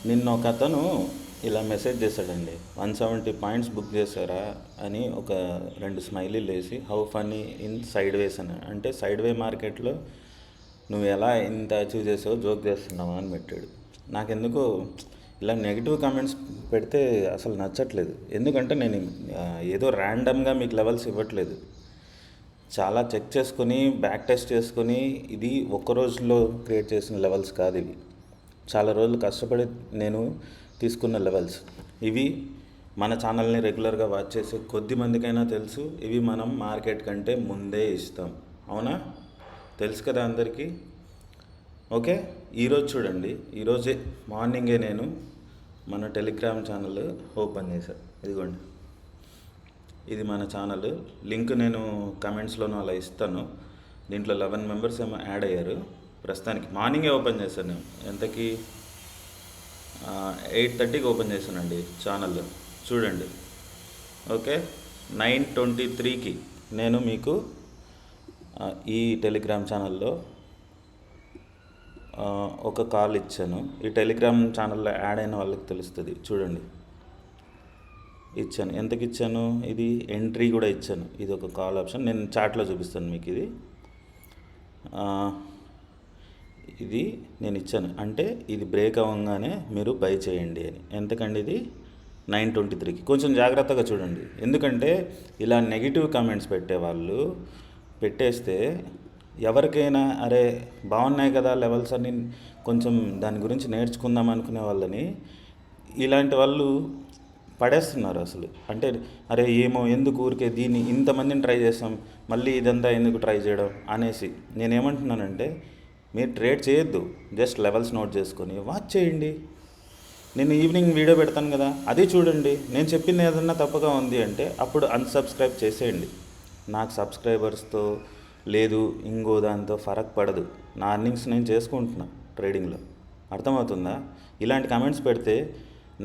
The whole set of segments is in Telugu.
నిన్న ఒక అతను ఇలా మెసేజ్ చేశాడండి. 170 పాయింట్స్ బుక్ చేశారా అని ఒక 2 స్మైలీలు వేసి how funny in side ways అని, అంటే సైడ్ వే మార్కెట్లో నువ్వు ఎలా ఇంత అచీవ్ చేసావో జోక్ చేస్తున్నావా అని పెట్టాడు. నాకెందుకో ఇలా నెగిటివ్ కామెంట్స్ పెడితే అసలు నచ్చట్లేదు. ఎందుకంటే నేను ఏదో ర్యాండమ్గా మీకు లెవెల్స్ ఇవ్వట్లేదు. చాలా చెక్ చేసుకొని బ్యాక్ టెస్ట్ చేసుకొని ఇది ఒక్క రోజులో క్రియేట్ చేసిన లెవెల్స్ కాదు ఇవి. చాలా రోజులు కష్టపడి నేను తీసుకున్న లెవెల్స్ ఇవి. మన ఛానల్ని రెగ్యులర్గా వాచ్ చేసే కొద్ది మందికైనా తెలుసు, ఇవి మనం మార్కెట్ కంటే ముందే ఇస్తాం. అవునా? తెలుసు కదా అందరికీ. ఓకే, ఈరోజు చూడండి, ఈరోజే మార్నింగే నేను మన టెలిగ్రామ్ ఛానల్ ఓపెన్ చేశాను. ఇదిగోండి, ఇది మన ఛానల్. లింక్ నేను కమెంట్స్లోనూ అలా ఇస్తాను. దీంట్లో 11 మెంబర్స్ ఏమో యాడ్ అయ్యారు. ప్రస్తుతానికి మార్నింగే ఓపెన్ చేశాను నేను. ఎంతకి 8:30కి ఓపెన్ చేశానండి ఛానల్. చూడండి, ఓకే. 9:23కి నేను మీకు ఈ టెలిగ్రామ్ ఛానల్లో ఒక కాల్ ఇచ్చాను. ఈ టెలిగ్రామ్ ఛానల్లో యాడ్ అయిన వాళ్ళకి తెలుస్తుంది. చూడండి, ఇచ్చాను. ఎంతకి ఇచ్చాను? ఇది ఎంట్రీ కూడా ఇచ్చాను. ఇది ఒక కాల్ ఆప్షన్. నేను చాట్లో చూపిస్తాను మీకు. ఇది నేను ఇచ్చాను, అంటే ఇది బ్రేక్ అవ్వగానే మీరు బై చేయండి అని. ఎంతకండి? ఇది 9:23కి. కొంచెం జాగ్రత్తగా చూడండి, ఎందుకంటే ఇలా నెగిటివ్ కామెంట్స్ పెట్టేవాళ్ళు పెట్టేస్తే ఎవరికైనా అరే బాగున్నాయి కదా లెవెల్స్ అని కొంచెం దాని గురించి నేర్చుకుందాం అనుకునే వాళ్ళని ఇలాంటి వాళ్ళు పడేస్తున్నారు అసలు. అంటే అరే ఏమో ఎందుకు ఊరికే దీన్ని ఇంతమందిని ట్రై చేస్తాం, మళ్ళీ ఇదంతా ఎందుకు ట్రై చేయడం అనేసి. నేనేమంటున్నానంటే మీరు ట్రేడ్ చేయొద్దు, జస్ట్ లెవెల్స్ నోట్ చేసుకొని వాచ్ చేయండి. నేను ఈవినింగ్ వీడియో పెడతాను కదా, అది చూడండి. నేను చెప్పింది ఏదన్నా తప్పుగా ఉంది అంటే అప్పుడు అన్సబ్స్క్రైబ్ చేసేయండి. నాకు సబ్స్క్రైబర్స్తో లేదు ఇంకో దాంతో ఫరక్ పడదు. నా అర్నింగ్స్ నేను చేసుకుంటున్నా ట్రేడింగ్లో. అర్థమవుతుందా? ఇలాంటి కామెంట్స్ పెడితే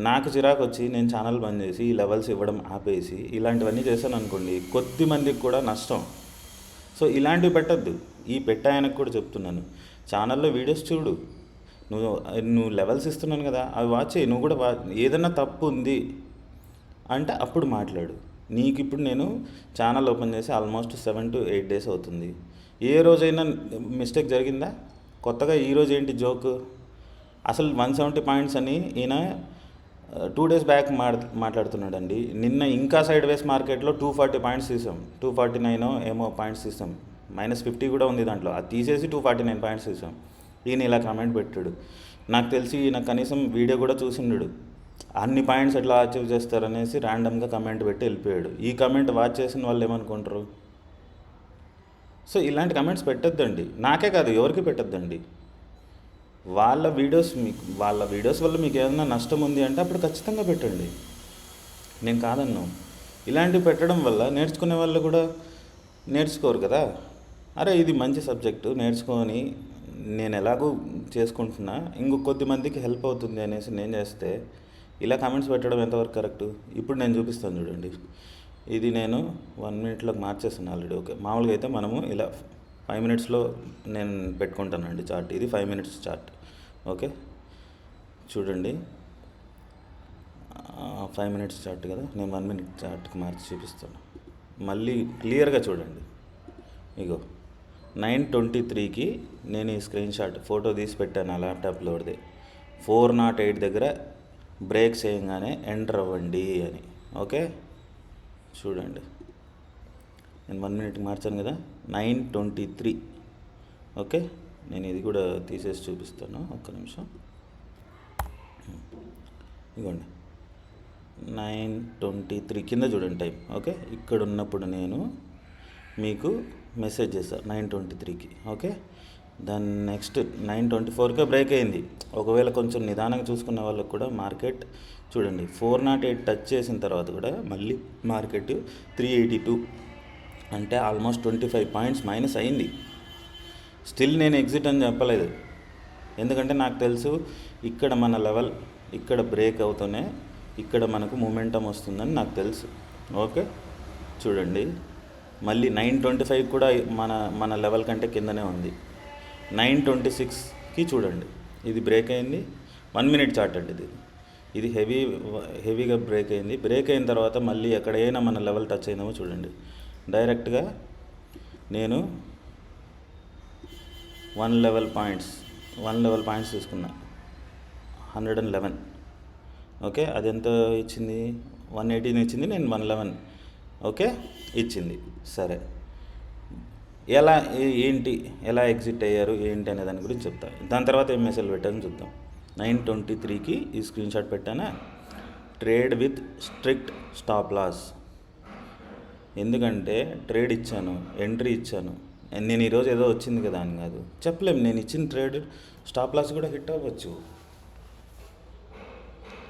నాకు చిరాకు వచ్చి నేను ఛానల్ బంద్ చేసి ఈ లెవెల్స్ ఇవ్వడం ఆపేసి ఇలాంటివన్నీ చేశాను అనుకోండి, కొద్ది మందికి కూడా నష్టం. సో ఇలాంటివి పెట్టద్దు. ఈ పెట్టాయనకు కూడా చెప్తున్నాను, ఛానల్లో వీడియోస్ చూడు. నువ్వు లెవెల్స్ ఇస్తున్నాను కదా, అవి వాచ్ చేయి. నువ్వు కూడా ఏదన్నా తప్పు ఉంది అంటే అప్పుడు మాట్లాడు. నీకు ఇప్పుడు నేను ఛానల్ ఓపెన్ చేసి ఆల్మోస్ట్ 7 to 8 days అవుతుంది. ఏ రోజైనా మిస్టేక్ జరిగిందా? కొత్తగా ఈరోజు ఏంటి జోకు? అసలు 170 పాయింట్స్ అని ఈయన 2 days బ్యాక్ మాట్లాడుతున్నాడండి. నిన్న ఇంకా సైడ్ వేస్ మార్కెట్లో 240 పాయింట్స్ తీసాం. 249 ఏమో పాయింట్స్ తీసాం. -50 కూడా ఉంది దాంట్లో. అది తీసేసి 249 పాయింట్స్ తీసాం. ఈయన ఇలా కామెంట్ పెట్టాడు. నాకు తెలిసి ఈయన కనీసం వీడియో కూడా చూసిండు. అన్ని పాయింట్స్ ఎట్లా అచీవ్ చేస్తారనేసి ర్యాండమ్గా కమెంట్ పెట్టి వెళ్ళిపోయాడు. ఈ కమెంట్ వాచ్ చేసిన వాళ్ళు ఏమనుకుంటారు? సో ఇలాంటి కమెంట్స్ పెట్టద్దండి. నాకే కాదు, ఎవరికి పెట్టద్దండి. వాళ్ళ వీడియోస్ వల్ల మీకు ఏదైనా నష్టం ఉంది అంటే అప్పుడు ఖచ్చితంగా పెట్టండి, నేను కాదన్నాను. ఇలాంటివి పెట్టడం వల్ల నేర్చుకునే వాళ్ళు కూడా నేర్చుకోరు కదా. అరే ఇది మంచి సబ్జెక్టు, నేర్చుకొని నేను ఎలాగూ చేసుకుంటున్నా, కొద్ది మందికి హెల్ప్ అవుతుంది అనేసి నేను చేస్తే ఇలా కామెంట్స్ పెట్టడం ఎంతవరకు కరెక్టు? ఇప్పుడు నేను చూపిస్తాను చూడండి. ఇది నేను 1 minute మార్చేస్తాను ఆల్రెడీ. ఓకే, మామూలుగా అయితే మనము ఇలా 5 minutesలో నేను పెట్టుకుంటానండి చార్ట్. ఇది 5 minutes చార్ట్. ఓకే, చూడండి, 5 minutes చార్ట్ కదా. నేను 1 minute చార్ట్కి మార్చి చూపిస్తాను. మళ్ళీ క్లియర్గా చూడండి. ఇగో 9:23కి నేను ఈ స్క్రీన్ షాట్ ఫోటో తీసి పెట్టాను నా ల్యాప్టాప్లోదే. 408 దగ్గర బ్రేక్ చేయగానే ఎంటర్ అవ్వండి అని. ఓకే, చూడండి, నేను 1 minute మార్చాను కదా. 9:23. ఓకే, నేను ఇది కూడా తీసేసి చూపిస్తాను, ఒక్క నిమిషం. ఇదిగోండి 9:23 కింద చూడండి టైం. ఓకే, ఇక్కడ ఉన్నప్పుడు నేను మీకు మెసేజ్ చేశాను 9:23కి. ఓకే, దాని నెక్స్ట్ 9:24కే బ్రేక్ అయింది. ఒకవేళ కొంచెం నిదానంగా చూసుకునే వాళ్ళకి కూడా మార్కెట్ చూడండి 408 టచ్ చేసిన తర్వాత కూడా మళ్ళీ మార్కెట్ 382, అంటే ఆల్మోస్ట్ 25 పాయింట్స్ మైనస్ అయింది. స్టిల్ నేను ఎగ్జిట్ అని చెప్పలేదు, ఎందుకంటే నాకు తెలుసు ఇక్కడ మన లెవెల్ ఇక్కడ బ్రేక్ అవుతూనే ఇక్కడ మనకు మూమెంటం వస్తుందని నాకు తెలుసు. ఓకే, చూడండి, మళ్ళీ 9:25 కూడా మన లెవెల్ కంటే కిందనే ఉంది. 9:26కి చూడండి, ఇది బ్రేక్ అయింది, 1 మినిట్ చార్ట్ అండి ఇది. ఇది హెవీగా బ్రేక్ అయింది. బ్రేక్ అయిన తర్వాత మళ్ళీ ఎక్కడైనా మన లెవెల్ టచ్ అయిందేమో చూడండి. డైరెక్ట్గా నేను 1 లెవెల్ పాయింట్స్ తీసుకున్నా, 111. ఓకే, అది ఎంత ఇచ్చింది? 118 ఇచ్చింది, నేను 111 ఓకే ఇచ్చింది. సరే, ఎలా ఎగ్జిట్ అయ్యారు ఏంటి అనే దాని గురించి చెప్తా. దాని తర్వాత ఏం మెసేజ్ పెట్టాలని చూద్దాం. 9:23కి ఈ స్క్రీన్ షాట్ పెట్టానా, trade with strict stop loss. ఎందుకంటే ట్రేడ్ ఇచ్చాను, ఎంట్రీ ఇచ్చాను. నేను ఈరోజు ఏదో వచ్చింది కదా అని కాదు, చెప్పలేము. నేను ఇచ్చిన ట్రేడ్ స్టాప్ లాస్ కూడా హిట్ అవ్వచ్చు.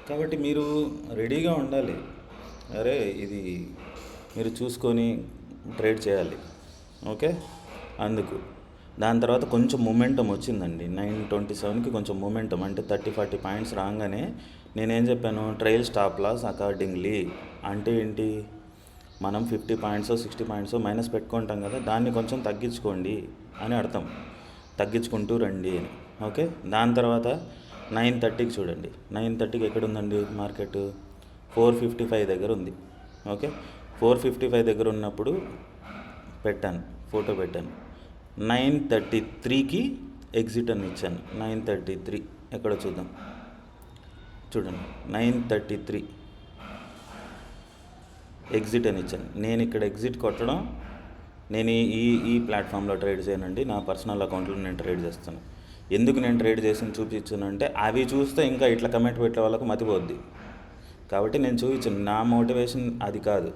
కాబట్టి మీరు రెడీగా ఉండాలి. అరే ఇది మీరు చూసుకొని ట్రేడ్ చేయాలి. ఓకే, అందుకు దాని తర్వాత కొంచెం మూమెంటం వచ్చిందండి. 9:27కి కొంచెం మూమెంటం, అంటే 30-40 పాయింట్స్ రాగానే నేనేం చెప్పాను, ట్రయల్ స్టాప్ లాస్ అకార్డింగ్లీ. అంటే ఏంటి, మనం 50 పాయింట్స్ 60 పాయింట్స్ మైనస్ పెట్టుకుంటాం కదా, దాన్ని కొంచెం తగ్గించుకోండి అని అర్థం. తగ్గించుకుంటూ రండి అని. ఓకే, దాని తర్వాత 9:30కి చూడండి. 9:30కి ఎక్కడ ఉందండి మార్కెట్? 455 దగ్గర ఉంది. ఓకే, 455 దగ్గర ఉన్నప్పుడు ఫోటో పెట్టాను. 9:33కి ఎగ్జిట్ అని ఇచ్చాను. 9:33 ఎక్కడో చూద్దాం, చూడండి. 9:33 ఎగ్జిట్ అని ఇచ్చాను. నేను ఇక్కడ ఎగ్జిట్ కొట్టడం, నేను ఈ ప్లాట్ఫామ్లో ట్రేడ్ చేయనండి, నా పర్సనల్ అకౌంట్లో నేను ట్రేడ్ చేస్తాను. ఎందుకు నేను ట్రేడ్ చేసి చూపించాను అంటే, అవి చూస్తే ఇంకా ఇట్లా కమెంట్ పెట్టే వాళ్ళకు మతిపోద్ది. కాబట్టి నేను చూపించాను. నా మోటివేషన్ అది కాదు.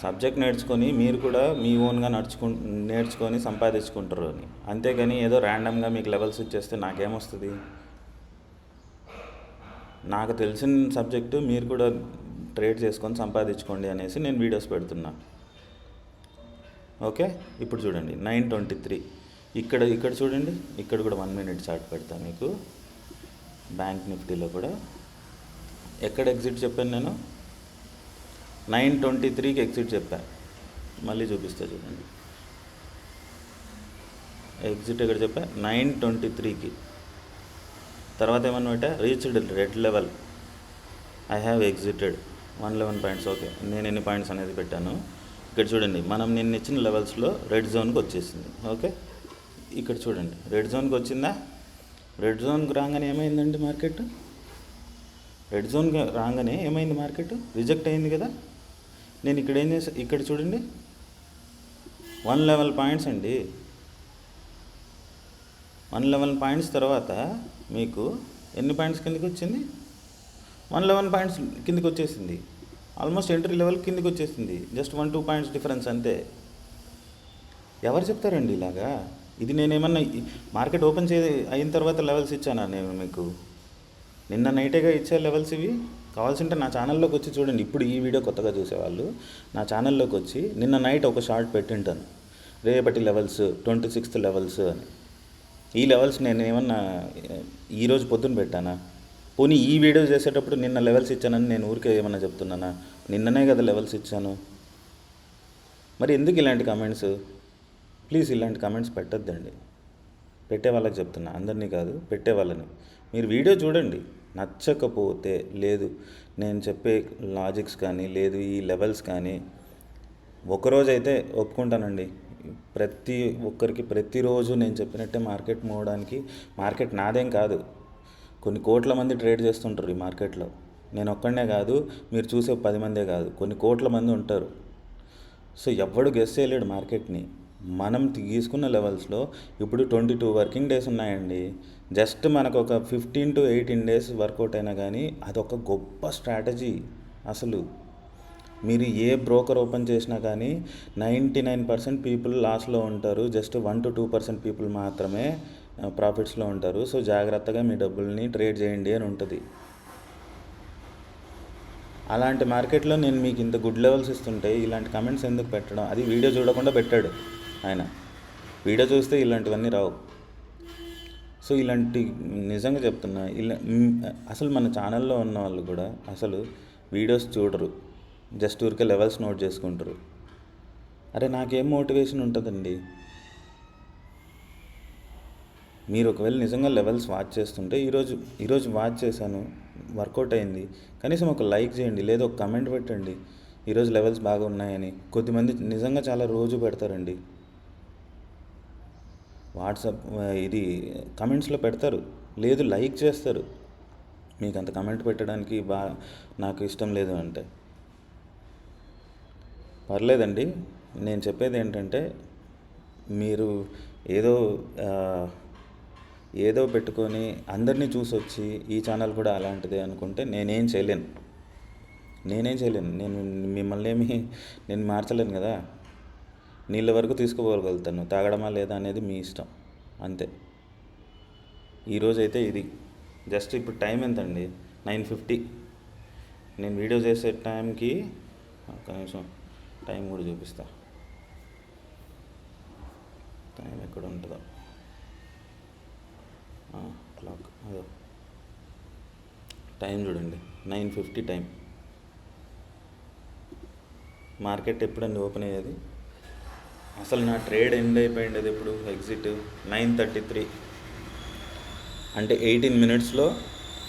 సబ్జెక్ట్ నేర్చుకొని మీరు కూడా మీ ఓన్గా నేర్చుకొని సంపాదించుకుంటారు అని. అంతేగాని ఏదో ర్యాండమ్గా మీకు లెవెల్స్ ఇచ్చేస్తే నాకేమొస్తుంది? నాకు తెలిసిన సబ్జెక్టు మీరు కూడా ట్రేడ్ చేసుకొని సంపాదించుకోండి అనేసి నేను వీడియోస్ పెడుతున్నా. ఓకే, ఇప్పుడు చూడండి 9:23 ఇక్కడ చూడండి. ఇక్కడ కూడా 1 మినిట్ చార్ట్ పెడతాను మీకు. బ్యాంక్ నిఫ్టీలో కూడా ఎక్కడ ఎగ్జిట్ చెప్పాను నేను? 9:23కి ఎగ్జిట్ చెప్పాను. మళ్ళీ చూపిస్తా చూడండి. ఎగ్జిట్ ఎక్కడ చెప్పా? 9:23కి. తర్వాత ఏమన్నా పెట్టా? Reached red level, I have exited 111 points. Okay, నేను ఎన్ని పాయింట్స్ అనేది పెట్టాను. ఇక్కడ చూడండి, మనం నిన్న ఇచ్చిన లెవెల్స్లో రెడ్ జోన్కి వచ్చేసింది. ఓకే, ఇక్కడ చూడండి, రెడ్ జోన్కి వచ్చిందా? రెడ్ జోన్కి రాగానే ఏమైందండి మార్కెట్? రెడ్ జోన్కి రాగానే ఏమైంది మార్కెట్? రిజెక్ట్ అయింది కదా. నేను ఇక్కడ ఏం చేసా, ఇక్కడ చూడండి 111 పాయింట్స్ అండి. 111 పాయింట్స్ తర్వాత మీకు ఎన్ని పాయింట్స్ కిందకి వచ్చింది? 111 పాయింట్స్ కిందకి వచ్చేసింది. ఆల్మోస్ట్ ఎంట్రీ లెవెల్ కిందకి వచ్చేసింది. జస్ట్ 1-2 పాయింట్స్ డిఫరెన్స్ అంతే. ఎవరు చెప్తారండి ఇలాగా? ఇది నేనేమన్నా మార్కెట్ ఓపెన్ అయిన తర్వాత లెవెల్స్ ఇచ్చానా నేను మీకు? నిన్న నైటేగా ఇచ్చే లెవెల్స్ ఇవి. కావాల్సింటే నా ఛానల్లోకి వచ్చి చూడండి. ఇప్పుడు ఈ వీడియో కొత్తగా చూసేవాళ్ళు నా ఛానల్లోకి వచ్చి నిన్న నైట్ ఒక షార్ట్ పెట్టింటాను, రేపటి లెవెల్స్ 26th లెవెల్స్ అని. ఈ లెవెల్స్ నేను ఏమన్నా ఈరోజు పొద్దున్న పెట్టానా? పోనీ ఈ వీడియో చేసేటప్పుడు నిన్న లెవెల్స్ ఇచ్చానని నేను ఊరికే ఏమన్నా చెప్తున్నానా? నిన్ననే కదా లెవెల్స్ ఇచ్చాను. మరి ఎందుకు ఇలాంటి కామెంట్స్? ప్లీజ్ ఇలాంటి కామెంట్స్ పెట్టద్దండి. పెట్టే వాళ్ళకి చెప్తున్నా, అందరినీ కాదు, పెట్టే వాళ్ళని. మీరు వీడియో చూడండి, నచ్చకపోతే లేదు నేను చెప్పే లాజిక్స్ కానీ లేదు ఈ లెవెల్స్ కానీ, ఒకరోజైతే ఒప్పుకుంటానండి. ప్రతి ఒక్కరికి ప్రతిరోజు నేను చెప్పినట్టే మార్కెట్ మోవడానికి. మార్కెట్ నాదేం కాదు, కొన్ని కోట్ల మంది ట్రేడ్ చేస్తుంటారు ఈ మార్కెట్లో. నేను ఒక్కడనే కాదు, మీరు చూసే 10 మందే కాదు, కొన్ని కోట్ల మంది ఉంటారు. సో ఎవ్వడు గెస్ చేయలేడు మార్కెట్ని. మనం తీసుకున్న లెవెల్స్లో ఇప్పుడు 22 వర్కింగ్ డేస్ ఉన్నాయండి. జస్ట్ మనకు ఒక 15 to 18 డేస్ వర్కౌట్ అయినా కానీ అదొక గొప్ప స్ట్రాటజీ. అసలు మీరు ఏ బ్రోకర్ ఓపెన్ చేసినా కానీ 99% పీపుల్ లాస్లో ఉంటారు. జస్ట్ 1-2% పీపుల్ మాత్రమే ప్రాఫిట్స్లో ఉంటారు. సో జాగ్రత్తగా మీ డబ్బుల్ని ట్రేడ్ చేయండి అని ఉంటుంది. అలాంటి మార్కెట్లో నేను మీకు ఇంత గుడ్ లెవెల్స్ ఇస్తుంటే ఇలాంటి కమెంట్స్ ఎందుకు పెట్టడం? అది వీడియో చూడకుండా పెట్టాడు ఆయన. వీడియో చూస్తే ఇలాంటివన్నీ రావు. సో ఇలాంటి నిజంగా చెప్తున్నా, అసలు మన ఛానల్లో ఉన్న వాళ్ళు కూడా అసలు వీడియోస్ చూడరు, జస్ట్ ఊరికే లెవెల్స్ నోట్ చేసుకుంటారు. అరే నాకేం మోటివేషన్ ఉంటుందండి? మీరు ఒకవేళ నిజంగా లెవెల్స్ వాచ్ చేస్తుంటే ఈరోజు వాచ్ చేశాను, వర్కౌట్ అయింది, కనీసం ఒక లైక్ చేయండి, లేదా ఒక కమెంట్ పెట్టండి ఈరోజు లెవెల్స్ బాగా ఉన్నాయని. కొద్దిమంది నిజంగా చాలా రోజు పెడతారండి, వాట్సాప్ ఇది కమెంట్స్లో పెడతారు, లేదు లైక్ చేస్తారు. మీకు అంత కమెంట్ పెట్టడానికి నాకు ఇష్టం లేదు అంటే పర్లేదండి. నేను చెప్పేది ఏంటంటే, మీరు ఏదో ఏదో పెట్టుకొని అందరినీ చూసి వచ్చి ఈ ఛానల్ కూడా అలాంటిదే అనుకుంటే నేనేం చేయలేను. నేను మిమ్మల్ని నేను మార్చలేను కదా. నీళ్ళ వరకు తీసుకుపోగలుగుతాను, తాగడమా లేదా అనేది మీ ఇష్టం అంతే. ఈరోజైతే ఇది జస్ట్ ఇప్పుడు టైం ఎంతండి, 9:50. నేను వీడియో చేసే టైంకి కనీసం టైం కూడా చూపిస్తా, టైం ఎక్కడ ఉంటుందో క్లాక్, అదో టైం చూడండి, 9:50 టైం. మార్కెట్ ఎప్పుడండి ఓపెన్ అయ్యేది? అసలు నా ట్రేడ్ ఎండ్ అయిపోయింది ఎప్పుడు, ఎగ్జిట్ 9:33, అంటే 18 minutesలో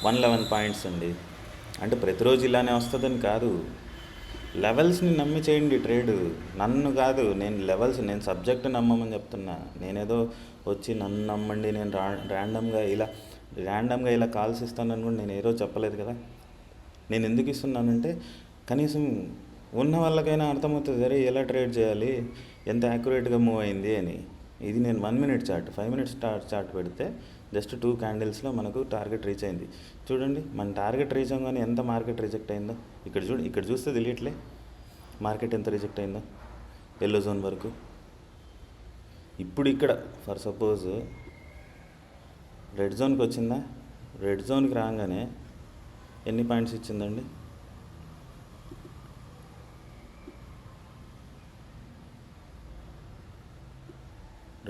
111 పాయింట్స్ అండి. అంటే ప్రతిరోజు ఇలానే వస్తుందని కాదు, లెవెల్స్ని నమ్మి చేయండి ట్రేడ్, నన్ను కాదు. నేను సబ్జెక్ట్ నమ్మమని చెప్తున్నా. నేనేదో వచ్చి నన్ను నమ్మండి, నేను ర్యాండమ్గా ఇలా కాల్స్ ఇస్తానని కూడా నేను ఏదో చెప్పలేదు కదా. నేను ఎందుకు ఇస్తున్నానంటే కనీసం ఉన్న వాళ్ళకైనా అర్థమవుతుంది, సరే ఎలా ట్రేడ్ చేయాలి, ఎంత యాక్యురేట్గా మూవ్ అయింది అని. ఇది నేను 1 minute చార్ట్, 5 minutes చార్ట్ పెడితే జస్ట్ 2 candlesలో మనకు టార్గెట్ రీచ్ అయింది. చూడండి, మన టార్గెట్ రీచ్ అవ్వగానే ఎంత మార్కెట్ రిజెక్ట్ అయిందో ఇక్కడ చూస్తే తెలియట్లే మార్కెట్ ఎంత రిజెక్ట్ అయిందో, ఎల్లో జోన్ వరకు. ఇప్పుడు ఇక్కడ ఫర్ సపోజ్ రెడ్ జోన్కి వచ్చిందా, రెడ్ జోన్కి రాగానే ఎన్ని పాయింట్స్ ఇచ్చిందండి?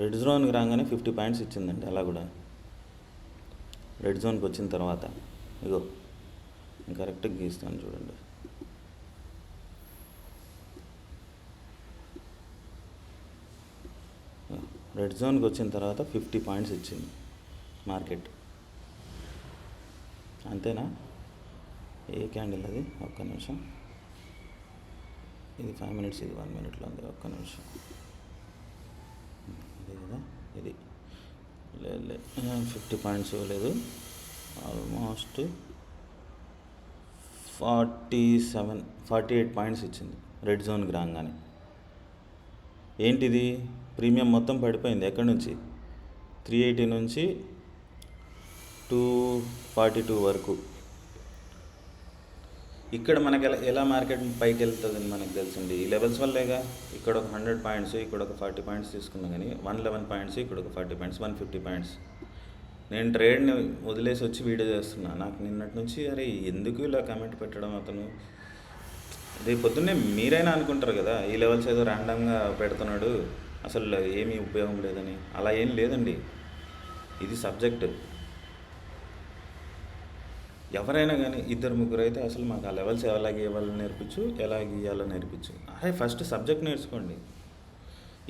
రెడ్ జోన్కి రాగానే 50 పాయింట్స్ ఇచ్చిందండి. అలా కూడా రెడ్ జోన్కి వచ్చిన తర్వాత ఇగో కరెక్ట్గా గీస్తాను చూడండి, రెడ్ జోన్కి వచ్చిన తర్వాత 50 పాయింట్స్ ఇచ్చింది మార్కెట్. అంతేనా? ఏ క్యాండిల్ అది? ఒక్క నిమిషం, ఇది 5 minutes, ఇది 1 minuteలో ఉంది. ఒక్క నిమిషం, ఇది కదా, ఇది లేదు 50 పాయింట్స్ ఇవ్వలేదు, ఆల్మోస్ట్ 48 పాయింట్స్ ఇచ్చింది రెడ్ జోన్కి రాగానే. ఏంటిది? ప్రీమియం మొత్తం పడిపోయింది. ఎక్కడి నుంచి? 380 నుంచి 242 వరకు. ఇక్కడ మనకి ఎలా మార్కెట్ పైకి వెళ్తుందని మనకు తెలుసండి, ఈ లెవెల్స్ వల్లేగా. ఇక్కడ ఒక 100 పాయింట్స్, ఇక్కడ ఒక 40 పాయింట్స్ తీసుకున్నా కానీ 111 పాయింట్స్, ఇక్కడ ఒక 40 పాయింట్స్, 150 పాయింట్స్. నేను ట్రేడ్ని వదిలేసి వచ్చి వీడియో చేస్తున్నా. నాకు నిన్నటి నుంచి అరే ఎందుకు ఇలా కమెంట్ పెట్టడం, అతను రేపు పొద్దున్నే మీరైనా అనుకుంటారు కదా, ఈ లెవెల్స్ ఏదో ర్యాండమ్గా పెడుతున్నాడు, అసలు ఏమీ ఉపయోగం లేదని. అలా ఏం లేదండి, ఇది సబ్జెక్ట్. ఎవరైనా కానీ 2-3 అయితే అసలు మాకు ఆ లెవెల్స్ ఎలా గీయాలో నేర్పించు, ఎలా గీయాలో నేర్పించు. అదే ఫస్ట్ సబ్జెక్ట్ నేర్చుకోండి.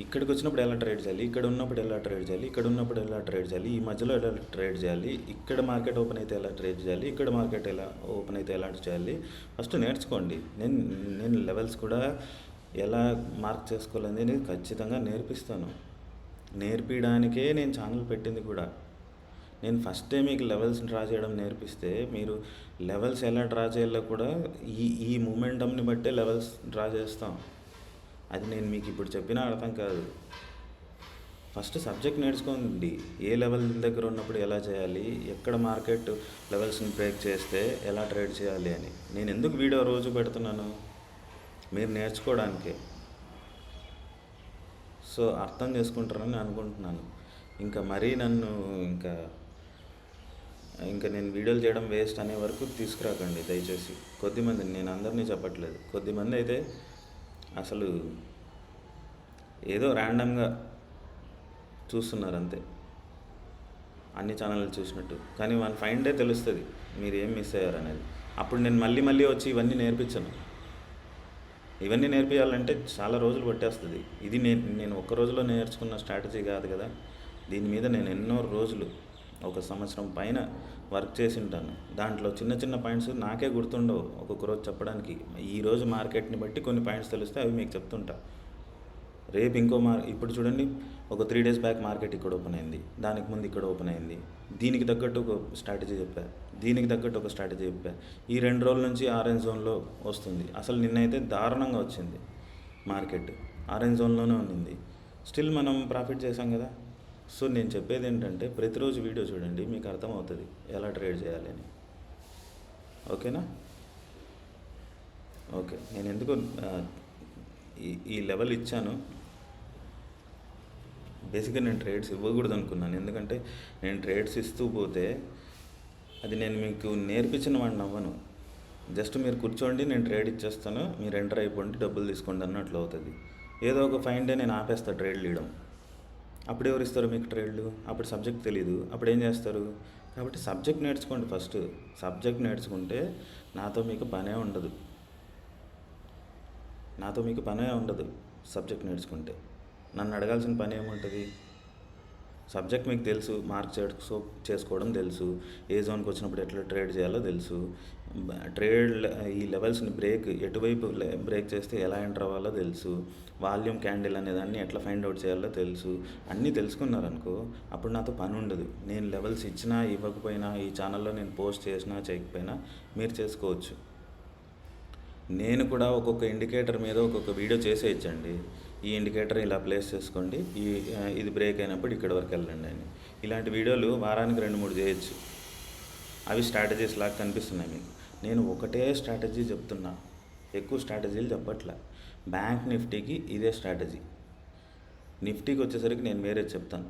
ఇక్కడికి వచ్చినప్పుడు ఎలా ట్రేడ్ చేయాలి, ఇక్కడ ఉన్నప్పుడు ఎలా ట్రేడ్ చేయాలి, ఇక్కడ ఉన్నప్పుడు ఎలా ట్రేడ్ చేయాలి, ఈ మధ్యలో ఎలా ట్రేడ్ చేయాలి, ఇక్కడ మార్కెట్ ఓపెన్ అయితే ఎలా ట్రేడ్ చేయాలి, ఇక్కడ మార్కెట్ ఎలా ఓపెన్ అయితే ఎలా చేయాలి, ఫస్ట్ నేర్చుకోండి. నేను లెవెల్స్ కూడా ఎలా మార్క్ చేసుకోవాలనేది ఖచ్చితంగా నేర్పిస్తాను. నేర్పించడానికే నేను ఛానల్ పెట్టింది కూడా. నేను ఫస్టే మీకు లెవెల్స్ డ్రా చేయడం నేర్పిస్తే మీరు లెవెల్స్ ఎలా డ్రా చేయాలో కూడా ఈ మూమెంటంని బట్టే లెవెల్స్ డ్రా చేస్తాం. అది నేను మీకు ఇప్పుడు చెప్పినా అర్థం కాదు. ఫస్ట్ సబ్జెక్ట్ నేర్చుకోండి, ఏ లెవెల్ దగ్గర ఉన్నప్పుడు ఎలా చేయాలి, ఎక్కడ మార్కెట్ లెవెల్స్ని బ్రేక్ చేస్తే ఎలా ట్రేడ్ చేయాలి అని. నేను ఎందుకు వీడియో రోజు పెడుతున్నాను, మీరు నేర్చుకోవడానికే. సో అర్థం చేసుకుంటారని అనుకుంటున్నాను. ఇంకా మరీ నన్ను ఇంకా నేను వీడియోలు చేయడం వేస్ట్ అనే వరకు తీసుకురాకండి దయచేసి. కొద్దిమంది, నేను అందరినీ చెప్పట్లేదు, కొద్దిమంది అయితే అసలు ఏదో ర్యాండమ్గా చూస్తున్నారు అంతే, అన్ని ఛానళ్ళు చూసినట్టు. కానీ వన్ ఫైన్ డే తెలుస్తుంది మీరు ఏం మిస్ అయ్యారు అనేది. అప్పుడు నేను మళ్ళీ వచ్చి ఇవన్నీ నేర్పించను. ఇవన్నీ నేర్పించాలంటే చాలా రోజులు పట్టేస్తుంది. ఇది నేను ఒక్క రోజులో నేర్చుకున్న స్ట్రాటజీ కాదు కదా. దీని మీద నేను ఎన్నో రోజులు, ఒక సంవత్సరం పైన వర్క్ చేసి ఉంటాను. దాంట్లో చిన్న చిన్న పాయింట్స్ నాకే గుర్తుండవు ఒక్కొక్క రోజు చెప్పడానికి. ఈరోజు మార్కెట్ని బట్టి కొన్ని పాయింట్స్ తెలిస్తే అవి మీకు చెప్తుంటా. రేపు ఇంకో ఇప్పుడు చూడండి, ఒక 3 డేస్ బ్యాక్ మార్కెట్ ఇక్కడ ఓపెన్ అయింది, దానికి ముందు ఇక్కడ ఓపెన్ అయింది. దీనికి తగ్గట్టు ఒక స్ట్రాటజీ చెప్పా, దీనికి తగ్గట్టు ఒక స్ట్రాటజీ చెప్పా. ఈ 2 రోజుల నుంచి ఆరెంజ్ జోన్లో వస్తుంది. అసలు నిన్నైతే దారుణంగా వచ్చింది మార్కెట్, ఆరెంజ్ జోన్లోనే ఉన్నింది. స్టిల్ మనం ప్రాఫిట్ చేసాం కదా. సో నేను చెప్పేది ఏంటంటే, ప్రతిరోజు వీడియో చూడండి, మీకు అర్థమవుతుంది ఎలా ట్రేడ్ చేయాలి అని. ఓకేనా? ఓకే. నేను ఎందుకు ఈ లెవెల్ ఇచ్చాను, బేసిక్గా నేను ట్రేడ్స్ ఇవ్వకూడదు అనుకున్నాను. ఎందుకంటే నేను ట్రేడ్స్ ఇస్తూ పోతే అది నేను మీకు నేర్పించిన వాడిని అవ్వను. జస్ట్ మీరు కూర్చోండి, నేను ట్రేడ్ ఇచ్చేస్తాను, మీరు ఎంటర్ అయిపోండి, డబ్బులు తీసుకోండి అన్నట్లు అవుతుంది. ఏదో ఒక ఫైన్ డే నేను ఆపేస్తాను ట్రేడ్లు ఇవ్వడం. అప్పుడు ఎవరు ఇస్తారు మీకు ట్రేడ్లు? అప్పుడు సబ్జెక్ట్ తెలీదు, అప్పుడు ఏం చేస్తారు? కాబట్టి సబ్జెక్ట్ నేర్చుకోండి ఫస్ట్. సబ్జెక్ట్ నేర్చుకుంటే నాతో మీకు పనే ఉండదు, సబ్జెక్ట్ నేర్చుకుంటే. నన్ను అడగాల్సిన పని ఏముంటుంది? సబ్జెక్ట్ మీకు తెలుసు, చేసుకోవడం తెలుసు, ఏ జోన్కి వచ్చినప్పుడు ఎట్లా ట్రేడ్ చేయాలో తెలుసు, ట్రేడ్ ఈ లెవెల్స్ని ఎటువైపు బ్రేక్ చేస్తే ఎలా ఎంటర్ అవ్వాలో తెలుసు, వాల్యూమ్ క్యాండిల్ అనేదాన్ని ఎట్లా ఫైండ్ అవుట్ చేయాలో తెలుసు. అన్నీ తెలుసుకున్నారనుకో, అప్పుడు నాతో పని ఉండదు. నేను లెవెల్స్ ఇచ్చినా ఇవ్వకపోయినా, ఈ ఛానల్లో నేను పోస్ట్ చేసినా చేయకపోయినా మీరు చేసుకోవచ్చు. నేను కూడా ఒక్కొక్క ఇండికేటర్ మీద ఒక్కొక్క వీడియో చేసేయచ్చండి. ఈ ఇండికేటర్ ఇలా ప్లేస్ చేసుకోండి, ఇది బ్రేక్ అయినప్పుడు ఇక్కడ వరకు వెళ్ళండి అని. ఇలాంటి వీడియోలు వారానికి 2-3 చేయొచ్చు. అవి స్ట్రాటజీస్ లాగా కనిపిస్తున్నాయి మీకు. నేను ఒకటే స్ట్రాటజీ చెప్తున్నా, ఎక్కువ స్ట్రాటజీలు చెప్పట్లే. బ్యాంక్ నిఫ్టీకి ఇదే స్ట్రాటజీ. నిఫ్టీకి వచ్చేసరికి నేను వేరే చెప్తాను.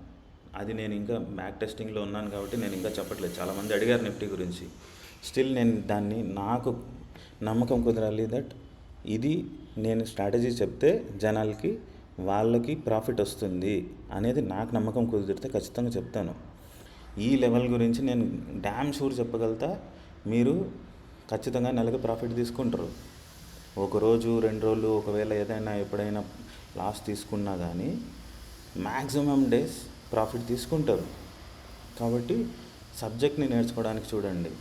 అది నేను ఇంకా బ్యాక్ టెస్టింగ్లో ఉన్నాను కాబట్టి నేను ఇంకా చెప్పట్లేదు. చాలామంది అడిగారు నిఫ్టీ గురించి. స్టిల్ నేను దాన్ని, నాకు నమ్మకం కుదరాలి దట్ ఇది నేను స్ట్రాటజీ చెప్తే జనాలకి, వాళ్ళకి ప్రాఫిట్ వస్తుంది అనేది నాకు నమ్మకం కుదిరితే ఖచ్చితంగా చెప్తాను. ఈ లెవెల్ గురించి నేను డ్యామ్ షూర్ చెప్పగలుగుతా, మీరు ఖచ్చితంగా నెలకు ప్రాఫిట్ తీసుకుంటారు. ఒక రోజు 2 రోజులు ఒకవేళ ఏదైనా ఎప్పుడైనా లాస్ తీసుకున్నా కానీ మ్యాక్సిమం డేస్ ప్రాఫిట్ తీసుకుంటారు. కాబట్టి సబ్జెక్ట్ని నేర్చుకోవడానికి చూడండి.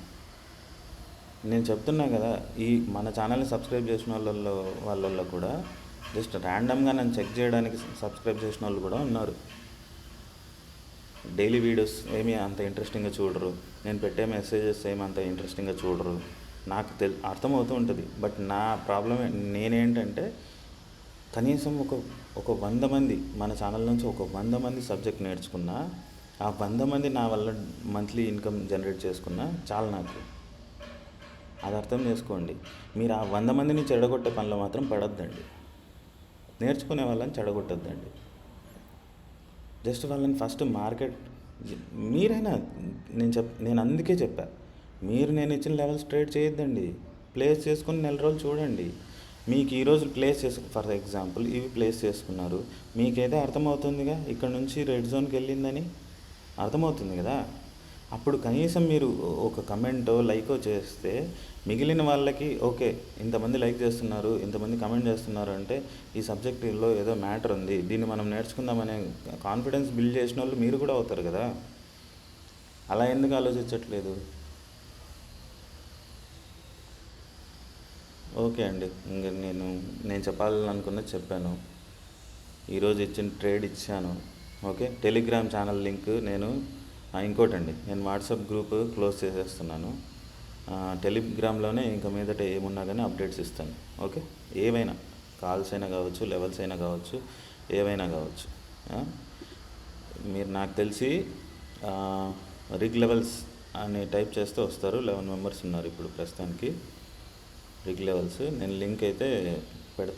నేను చెప్తున్నా కదా, ఈ మన ఛానల్ని సబ్స్క్రైబ్ చేసిన వాళ్ళల్లో కూడా జస్ట్ ర్యాండమ్గా నన్ను చెక్ చేయడానికి సబ్స్క్రైబ్ చేసిన వాళ్ళు కూడా ఉన్నారు. డైలీ వీడియోస్ ఏమీ అంత ఇంట్రెస్టింగ్గా చూడరు, నేను పెట్టే మెసేజెస్ ఏమి అంత ఇంట్రెస్టింగ్గా చూడరు. నాకు అర్థమవుతూ ఉంటుంది. బట్ నా ప్రాబ్లం నేనేంటంటే, కనీసం ఒక 100 మంది మన ఛానల్ నుంచి ఒక 100 మంది సబ్జెక్ట్ నేర్చుకున్నా, ఆ 100 మంది నా వల్ల మంత్లీ ఇన్కమ్ జనరేట్ చేసుకున్నా చాలు నాకు. అది అర్థం చేసుకోండి. మీరు ఆ 100 మందిని చెడగొట్టే పనిలో మాత్రం పడొద్దండి. నేర్చుకునే వాళ్ళని చెడగొట్టొద్దండి. జస్ట్ వాళ్ళని ఫస్ట్ మార్కెట్, మీరైనా నేను అందుకే చెప్పా, నేను ఇచ్చిన లెవెల్స్ ట్రేడ్ చేయొద్దండి. ప్లేస్ చేసుకుని 4 రోజులు చూడండి. మీకు ఈరోజు ఫర్ ఎగ్జాంపుల్ ఇవి ప్లేస్ చేసుకున్నారు, మీకైతే అర్థమవుతుందిగా ఇక్కడ నుంచి రెడ్ జోన్కి వెళ్ళిందని అర్థమవుతుంది కదా. అప్పుడు కనీసం మీరు ఒక కమెంటో లైకో చేస్తే మిగిలిన వాళ్ళకి ఓకే, ఇంతమంది లైక్ చేస్తున్నారు, ఇంతమంది కమెంట్ చేస్తున్నారు అంటే ఈ సబ్జెక్టులో ఏదో మ్యాటర్ ఉంది, దీన్ని మనం నేర్చుకుందామనే కాన్ఫిడెన్స్ బిల్డ్ చేసిన వాళ్ళు మీరు కూడా అవుతారు కదా. అలా ఎందుకు ఆలోచించట్లేదు? ఓకే అండి, ఇంక నేను చెప్పాలనుకున్నది చెప్పాను. ఈరోజు ఇచ్చిన ట్రేడ్ ఇచ్చాను. ఓకే, టెలిగ్రామ్ ఛానల్ లింక్ ఇంకోటండి, నేను వాట్సాప్ గ్రూప్ క్లోజ్ చేసేస్తున్నాను. టెలిగ్రామ్లోనే ఇంకా మీదట ఏమున్నా కానీ అప్డేట్స్ ఇస్తాను. ఓకే, ఏవైనా కాల్స్ అయినా కావచ్చు, లెవెల్స్ అయినా కావచ్చు, ఏవైనా కావచ్చు. మీరు నాకు తెలిసి రిగ్ లెవెల్స్ అని టైప్ చేస్తే వస్తారు. 11 మెంబర్స్ ఉన్నారు ఇప్పుడు ప్రస్తుతానికి రిగ్ లెవెల్స్. నేను లింక్ అయితే పెడతాను.